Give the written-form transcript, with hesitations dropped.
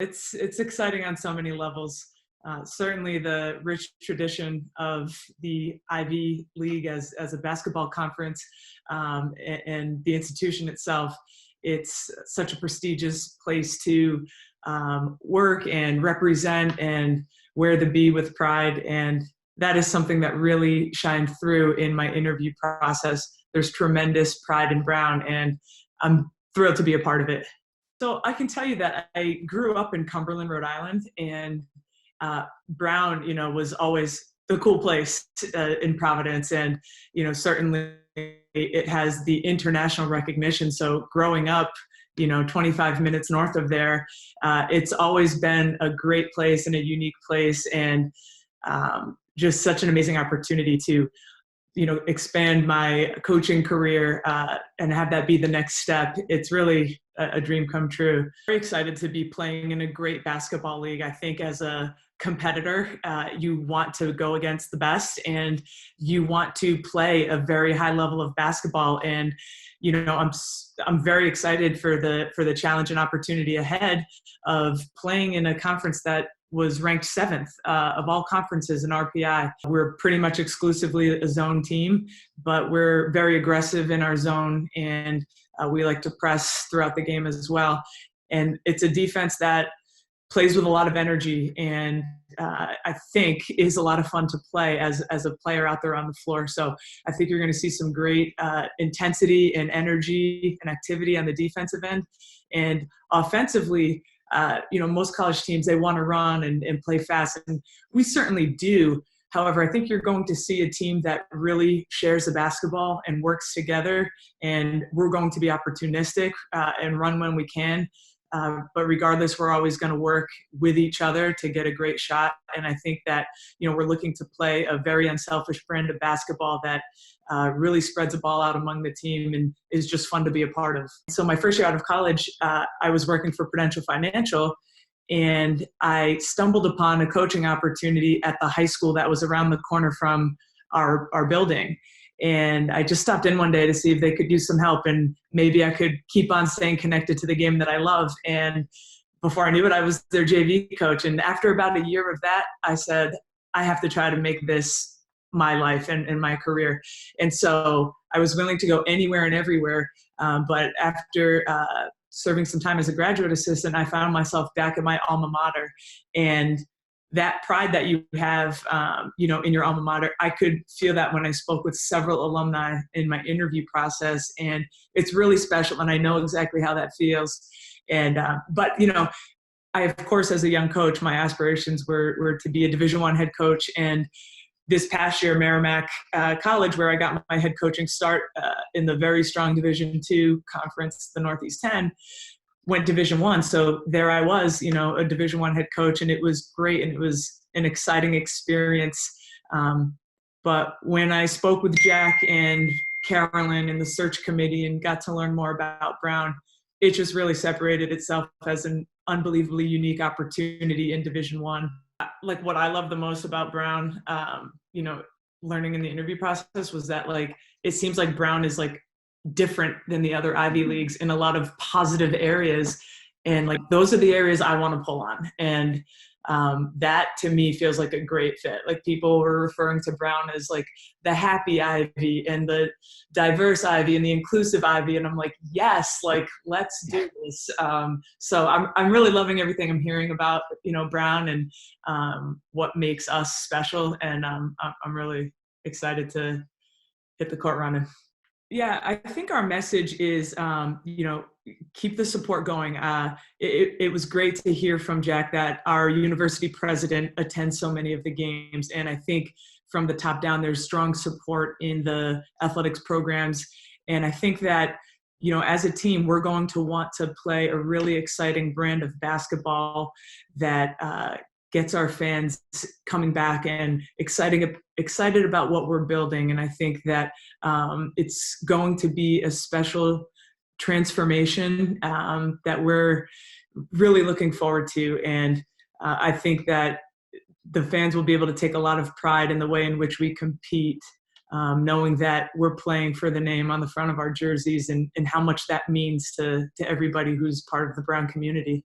It's exciting on so many levels. Certainly the rich tradition of the Ivy League as a basketball conference, and the institution itself. It's such a prestigious place to work and represent and wear the B with pride. And that is something that really shined through in my interview process. There's tremendous pride in Brown, and I'm thrilled to be a part of it. So I can tell you that I grew up in Cumberland, Rhode Island, and Brown, was always the cool place in Providence, and certainly it has the international recognition. So growing up, 25 minutes north of there, it's always been a great place and a unique place, and just such an amazing opportunity to expand my coaching career and have that be the next step. It's really a dream come true. Very excited to be playing in a great basketball league. I think as a competitor, you want to go against the best, and you want to play a very high level of basketball. And I'm very excited for the challenge and opportunity ahead of playing in a conference that was ranked 7th of all conferences in RPI. We're pretty much exclusively a zone team, but we're very aggressive in our zone, and we like to press throughout the game as well. And it's a defense that plays with a lot of energy, and I think is a lot of fun to play as a player out there on the floor. So I think you're going to see some great intensity and energy and activity on the defensive end. And offensively, most college teams, they want to run and play fast, and we certainly do. However, I think you're going to see a team that really shares the basketball and works together, and we're going to be opportunistic and run when we can. But regardless, we're always going to work with each other to get a great shot. And I think that, we're looking to play a very unselfish brand of basketball that really spreads the ball out among the team and is just fun to be a part of. So my first year out of college, I was working for Prudential Financial, and I stumbled upon a coaching opportunity at the high school that was around the corner from our building. And I just stopped in one day to see if they could use some help, and maybe I could keep on staying connected to the game that I love. And before I knew it, I was their JV coach. And after about a year of that, I said, I have to try to make this my life and my career. And so I was willing to go anywhere and everywhere. But after serving some time as a graduate assistant, I found myself back at my alma mater. And that pride that you have, in your alma mater, I could feel that when I spoke with several alumni in my interview process, and it's really special, and I know exactly how that feels. And, but, I, of course, as a young coach, my aspirations were to be a Division I head coach. And this past year, Merrimack College, where I got my head coaching start in the very strong Division II conference, the Northeast 10, went Division I. So there I was, a Division I head coach, and it was great, and it was an exciting experience. But when I spoke with Jack and Carolyn and the search committee and got to learn more about Brown, it just really separated itself as an unbelievably unique opportunity in Division I. Like, what I love the most about Brown, learning in the interview process, was that, it seems like Brown is different than the other Ivy Leagues in a lot of positive areas. And those are the areas I want to pull on. And that to me feels like a great fit. People were referring to Brown as the happy Ivy and the diverse Ivy and the inclusive Ivy. And I'm like, yes, let's do this. So I'm really loving everything I'm hearing about, Brown and what makes us special. And I'm really excited to hit the court running. Yeah, I think our message is, keep the support going. It was great to hear from Jack that our university president attends so many of the games. And I think from the top down, there's strong support in the athletics programs. And I think that, as a team, we're going to want to play a really exciting brand of basketball that gets our fans coming back and excited about what we're building. And I think that it's going to be a special transformation that we're really looking forward to. And I think that the fans will be able to take a lot of pride in the way in which we compete, knowing that we're playing for the name on the front of our jerseys, and how much that means to everybody who's part of the Brown community.